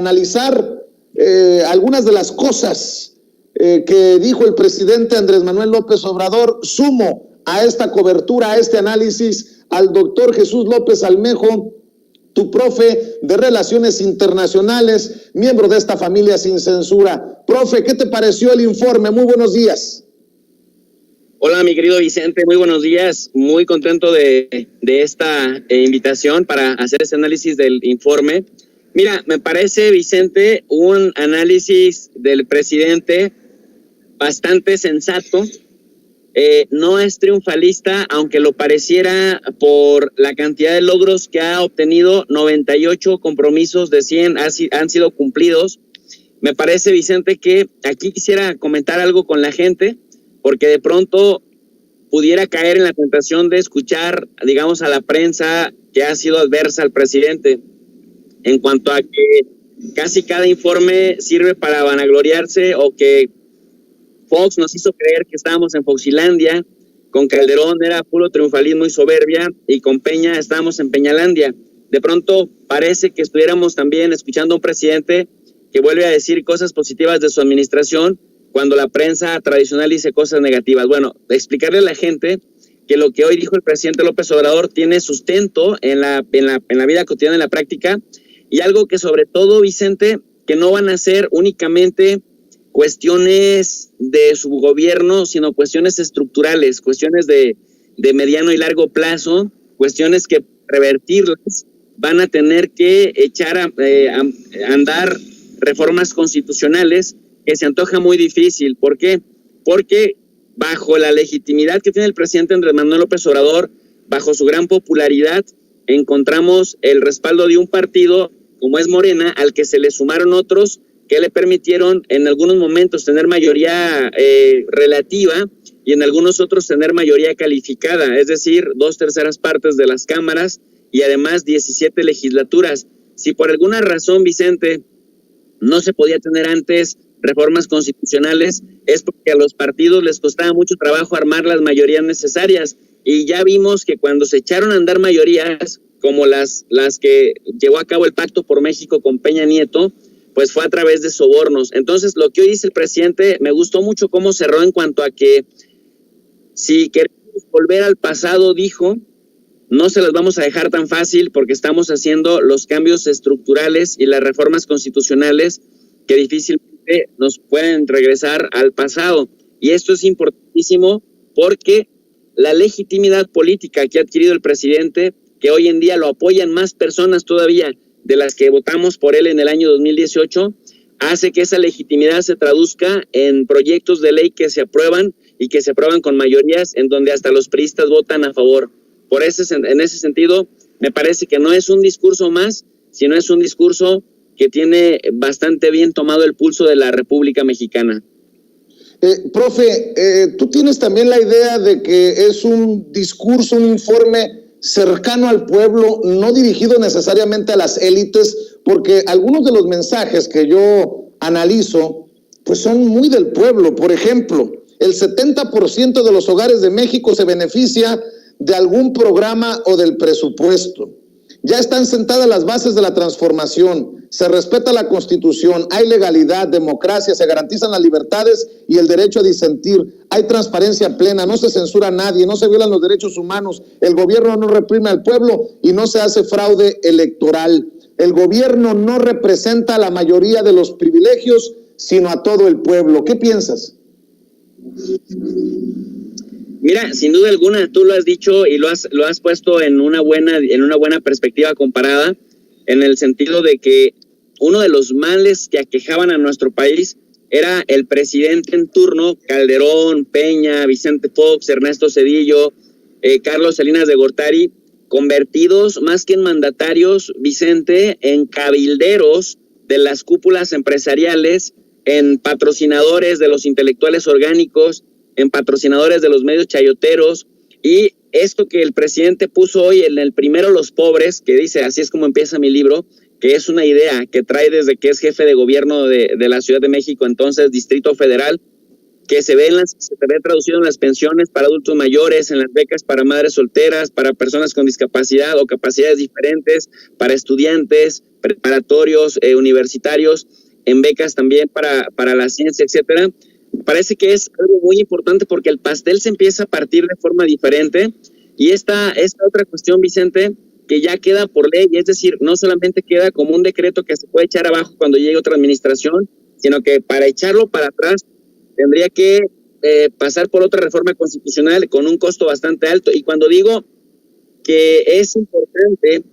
analizar algunas de las cosas que dijo el presidente Andrés Manuel López Obrador. Sumo a esta cobertura, a este análisis, al doctor Jesús López Almejo, tu profe de Relaciones Internacionales, miembro de esta familia sin censura. Profe, ¿qué te pareció el informe? Muy buenos días. Hola, mi querido Vicente, muy buenos días. Muy contento de esta invitación para hacer este análisis del informe. Mira, me parece, Vicente, un análisis del presidente bastante sensato. No es triunfalista, aunque lo pareciera por la cantidad de logros que ha obtenido. 98 compromisos de 100 han sido cumplidos. Me parece, Vicente, que aquí quisiera comentar algo con la gente, porque de pronto pudiera caer en la tentación de escuchar, digamos, a la prensa que ha sido adversa al presidente, en cuanto a que casi cada informe sirve para vanagloriarse, o que Fox nos hizo creer que estábamos en Foxilandia, con Calderón era puro triunfalismo y soberbia, y con Peña estábamos en Peñalandia. De pronto parece que estuviéramos también escuchando a un presidente que vuelve a decir cosas positivas de su administración, cuando la prensa tradicional dice cosas negativas. Bueno, explicarle a la gente que lo que hoy dijo el presidente López Obrador tiene sustento en la vida cotidiana, en la práctica, y algo que sobre todo, Vicente, que no van a ser únicamente cuestiones de su gobierno, sino cuestiones estructurales, cuestiones de mediano y largo plazo, cuestiones que revertirlas van a tener que echar a andar reformas constitucionales, que se antoja muy difícil. ¿Por qué? Porque bajo la legitimidad que tiene el presidente Andrés Manuel López Obrador, bajo su gran popularidad, encontramos el respaldo de un partido como es Morena, al que se le sumaron otros que le permitieron en algunos momentos tener mayoría relativa y en algunos otros tener mayoría calificada, es decir, 2/3 partes de las cámaras y además 17 legislaturas. Si por alguna razón, Vicente, no se podía tener antes reformas constitucionales, es porque a los partidos les costaba mucho trabajo armar las mayorías necesarias, y ya vimos que cuando se echaron a andar mayorías como las que llevó a cabo el Pacto por México con Peña Nieto, pues fue a través de sobornos. Entonces, lo que hoy dice el presidente, me gustó mucho cómo cerró en cuanto a que si queremos volver al pasado, dijo, no se las vamos a dejar tan fácil, porque estamos haciendo los cambios estructurales y las reformas constitucionales que difícilmente nos pueden regresar al pasado. Y esto es importantísimo porque la legitimidad política que ha adquirido el presidente, que hoy en día lo apoyan más personas todavía de las que votamos por él en el año 2018, hace que esa legitimidad se traduzca en proyectos de ley que se aprueban y que se aprueban con mayorías en donde hasta los priistas votan a favor. En ese sentido, me parece que no es un discurso más, sino es un discurso que tiene bastante bien tomado el pulso de la República Mexicana. Profe, ¿tú tienes también la idea de que es un discurso, un informe cercano al pueblo, no dirigido necesariamente a las élites? Porque algunos de los mensajes que yo analizo, pues son muy del pueblo. Por ejemplo, el 70% de los hogares de México se beneficia de algún programa o del presupuesto. Ya están sentadas las bases de la transformación, se respeta la Constitución, hay legalidad, democracia, se garantizan las libertades y el derecho a disentir, hay transparencia plena, no se censura a nadie, no se violan los derechos humanos, el gobierno no reprime al pueblo y no se hace fraude electoral. El gobierno no representa a la mayoría de los privilegios, sino a todo el pueblo. ¿Qué piensas? Mira, sin duda alguna, tú lo has dicho y lo has puesto en una buena perspectiva comparada, en el sentido de que uno de los males que aquejaban a nuestro país era el presidente en turno, Calderón, Peña, Vicente Fox, Ernesto Zedillo, Carlos Salinas de Gortari, convertidos más que en mandatarios, Vicente, en cabilderos de las cúpulas empresariales, en patrocinadores de los intelectuales orgánicos, en patrocinadores de los medios chayoteros. Y esto que el presidente puso hoy en el primero los pobres, que dice, así es como empieza mi libro, que es una idea que trae desde que es jefe de gobierno de la Ciudad de México, entonces Distrito Federal, que se ve traducido en las pensiones para adultos mayores, en las becas para madres solteras, para personas con discapacidad o capacidades diferentes, para estudiantes, preparatorios, universitarios, en becas también para la ciencia, etcétera. Parece que es algo muy importante porque el pastel se empieza a partir de forma diferente. Y esta otra cuestión, Vicente, que ya queda por ley, es decir, no solamente queda como un decreto que se puede echar abajo cuando llegue otra administración, sino que para echarlo para atrás tendría que pasar por otra reforma constitucional con un costo bastante alto. Y cuando digo que es importante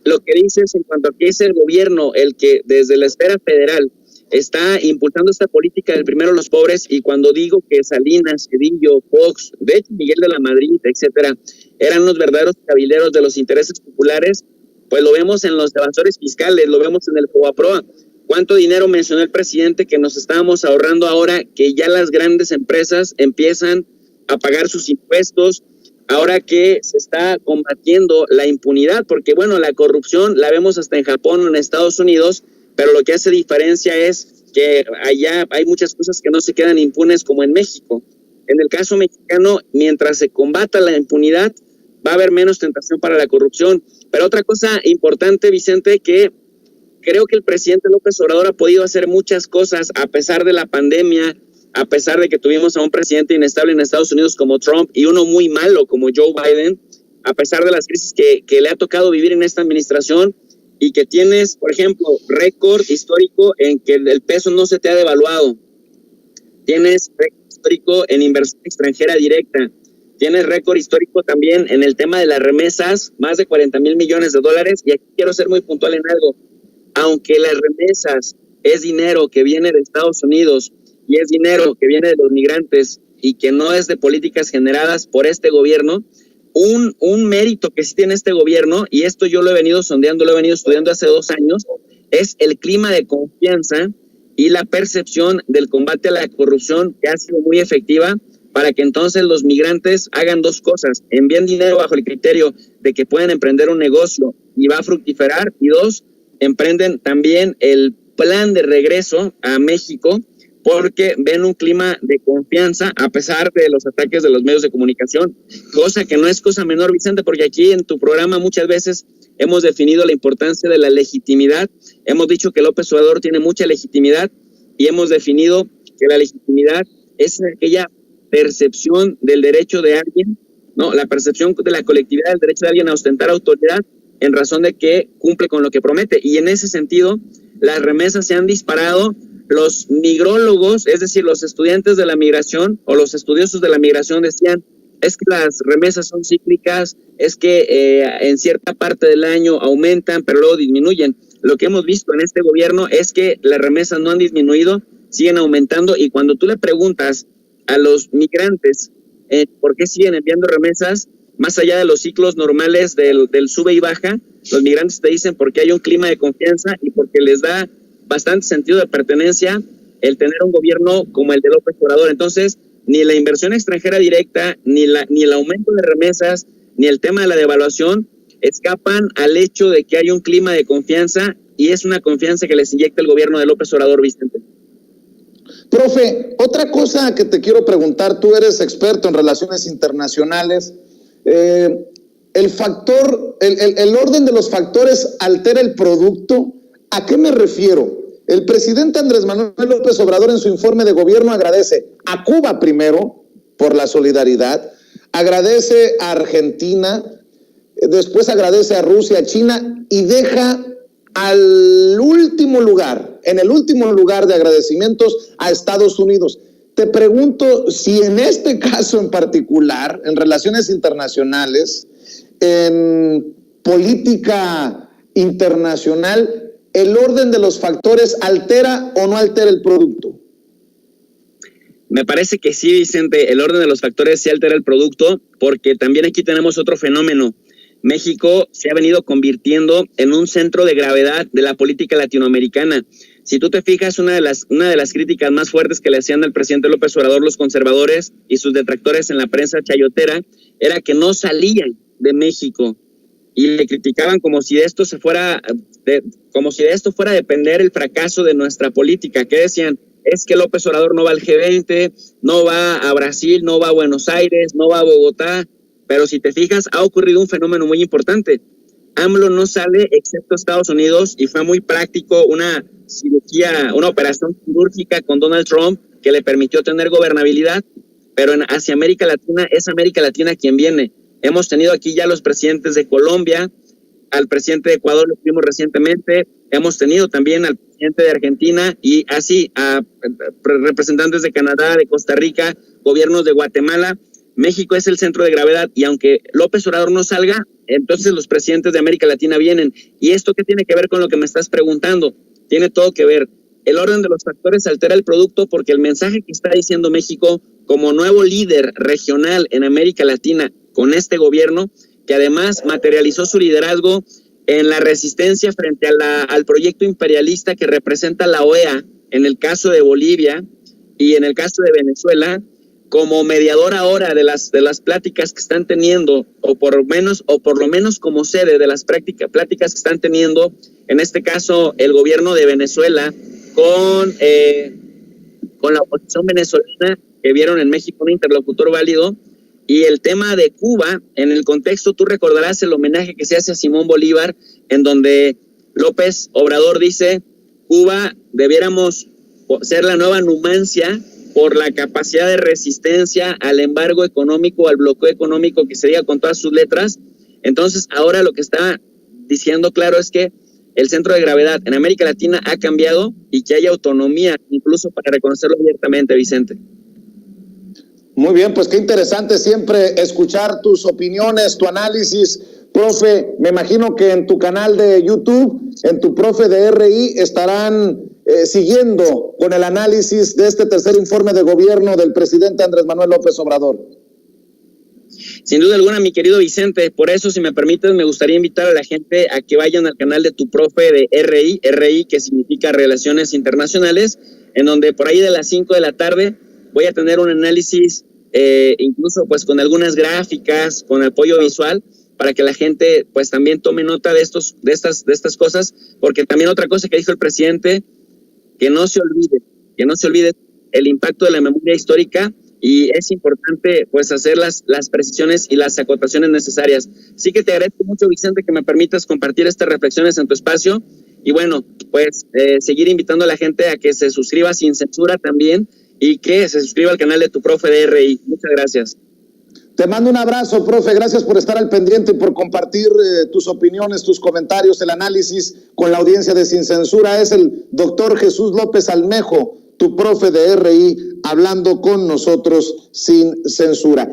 lo que dices en cuanto a que es el gobierno el que desde la esfera federal está impulsando esta política del primero los pobres, y cuando digo que Salinas, Cedillo, Fox, de hecho Miguel de la Madrid, etcétera, eran los verdaderos cabilderos de los intereses populares, pues lo vemos en los evasores fiscales, lo vemos en el FOBAPROA. ¿Cuánto dinero mencionó el presidente que nos estábamos ahorrando ahora que ya las grandes empresas empiezan a pagar sus impuestos, ahora que se está combatiendo la impunidad? Porque bueno, la corrupción la vemos hasta en Japón o en Estados Unidos, pero lo que hace diferencia es que allá hay muchas cosas que no se quedan impunes como en México. En el caso mexicano, mientras se combata la impunidad, va a haber menos tentación para la corrupción. Pero otra cosa importante, Vicente, que creo que el presidente López Obrador ha podido hacer muchas cosas a pesar de la pandemia, a pesar de que tuvimos a un presidente inestable en Estados Unidos como Trump y uno muy malo como Joe Biden, a pesar de las crisis que le ha tocado vivir en esta administración, y que tienes, por ejemplo, récord histórico en que el peso no se te ha devaluado. Tienes récord histórico en inversión extranjera directa. Tienes récord histórico también en el tema de las remesas, más de 40,000 millones de dólares. Y aquí quiero ser muy puntual en algo. Aunque las remesas es dinero que viene de Estados Unidos y es dinero que viene de los migrantes y que no es de políticas generadas por este gobierno, un mérito que sí tiene este gobierno, y esto yo lo he venido sondeando, lo he venido estudiando hace 2 años, es el clima de confianza y la percepción del combate a la corrupción, que ha sido muy efectiva para que entonces los migrantes hagan 2 cosas: envíen dinero bajo el criterio de que pueden emprender un negocio y va a fructiferar, y 2, emprenden también el plan de regreso a México, porque ven un clima de confianza a pesar de los ataques de los medios de comunicación, cosa que no es cosa menor, Vicente, porque aquí en tu programa muchas veces hemos definido la importancia de la legitimidad, hemos dicho que López Obrador tiene mucha legitimidad y hemos definido que la legitimidad es aquella percepción del derecho de alguien, no, la percepción de la colectividad del derecho de alguien a ostentar autoridad en razón de que cumple con lo que promete, y en ese sentido las remesas se han disparado. Los migrólogos, es decir, los estudiantes de la migración o los estudiosos de la migración decían, es que las remesas son cíclicas, es que en cierta parte del año aumentan, pero luego disminuyen. Lo que hemos visto en este gobierno es que las remesas no han disminuido, siguen aumentando, y cuando tú le preguntas a los migrantes por qué siguen enviando remesas, más allá de los ciclos normales del sube y baja, los migrantes te dicen porque hay un clima de confianza y porque les da bastante sentido de pertenencia el tener un gobierno como el de López Obrador. Entonces, ni la inversión extranjera directa, ni el aumento de remesas, ni el tema de la devaluación escapan al hecho de que hay un clima de confianza, y es una confianza que les inyecta el gobierno de López Obrador, Vicente. Profe, otra cosa que te quiero preguntar, tú eres experto en relaciones internacionales, el orden de los factores altera el producto. ¿A qué me refiero? El presidente Andrés Manuel López Obrador en su informe de gobierno agradece a Cuba primero por la solidaridad, agradece a Argentina, después agradece a Rusia, a China, y deja al último lugar, en el último lugar de agradecimientos, a Estados Unidos. Te pregunto si en este caso en particular, en relaciones internacionales, en política internacional, ¿el orden de los factores altera o no altera el producto? Me parece que sí, Vicente, el orden de los factores sí altera el producto, porque también aquí tenemos otro fenómeno. México se ha venido convirtiendo en un centro de gravedad de la política latinoamericana. Si tú te fijas, una de las críticas más fuertes que le hacían al presidente López Obrador los conservadores y sus detractores en la prensa chayotera era que no salían de México, y le criticaban como si de esto fuera a depender el fracaso de nuestra política. ¿Qué decían? es que López Obrador no va al G20, no va a Brasil, no va a Buenos Aires, no va a Bogotá, pero si te fijas, ha ocurrido un fenómeno muy importante. AMLO no sale excepto Estados Unidos y fue muy práctico una cirugía, una operación quirúrgica con Donald Trump que le permitió tener gobernabilidad, pero hacia América Latina es América Latina quien viene. Hemos tenido aquí ya los presidentes de Colombia, al presidente de Ecuador lo tuvimos recientemente, hemos tenido también al presidente de Argentina y así a representantes de Canadá, de Costa Rica, gobiernos de Guatemala. México es el centro de gravedad y aunque López Obrador no salga, entonces los presidentes de América Latina vienen. ¿Y esto qué tiene que ver con lo que me estás preguntando? Tiene todo que ver. El orden de los factores altera el producto porque el mensaje que está diciendo México como nuevo líder regional en América Latina con este gobierno, que además materializó su liderazgo en la resistencia frente al proyecto imperialista que representa la OEA en el caso de Bolivia y en el caso de Venezuela, como mediador ahora de las pláticas que están teniendo, o por lo menos como sede de las pláticas que están teniendo, en este caso el gobierno de Venezuela con la oposición venezolana, que vieron en México un interlocutor válido, y el tema de Cuba, en el contexto, tú recordarás el homenaje que se hace a Simón Bolívar, en donde López Obrador dice, Cuba debiéramos ser la nueva Numancia por la capacidad de resistencia al embargo económico, al bloqueo económico que se diga con todas sus letras. Entonces, ahora lo que está diciendo claro es que el centro de gravedad en América Latina ha cambiado y que hay autonomía, incluso para reconocerlo abiertamente, Vicente. Muy bien, pues qué interesante siempre escuchar tus opiniones, tu análisis. Profe, me imagino que en tu canal de YouTube, en tu Profe de RI, estarán siguiendo con el análisis de este tercer informe de gobierno del presidente Andrés Manuel López Obrador. Sin duda alguna, mi querido Vicente, por eso, si me permites, me gustaría invitar a la gente a que vayan al canal de tu Profe de RI, que significa Relaciones Internacionales, en donde por ahí de las 5 de la tarde voy a tener un análisis, incluso pues con algunas gráficas, con apoyo visual, para que la gente pues también tome nota de estas cosas, porque también otra cosa que dijo el presidente, que no se olvide el impacto de la memoria histórica, y es importante pues hacer las precisiones y las acotaciones necesarias. Sí que te agradezco mucho, Vicente, que me permitas compartir estas reflexiones en tu espacio, y bueno, pues seguir invitando a la gente a que se suscriba sin censura también, y que se suscriba al canal de tu Profe de RI. Muchas gracias. Te mando un abrazo, profe. Gracias por estar al pendiente y por compartir tus opiniones, tus comentarios, el análisis con la audiencia de Sin Censura. Es el doctor Jesús López Almejo, tu Profe de RI, hablando con nosotros sin censura.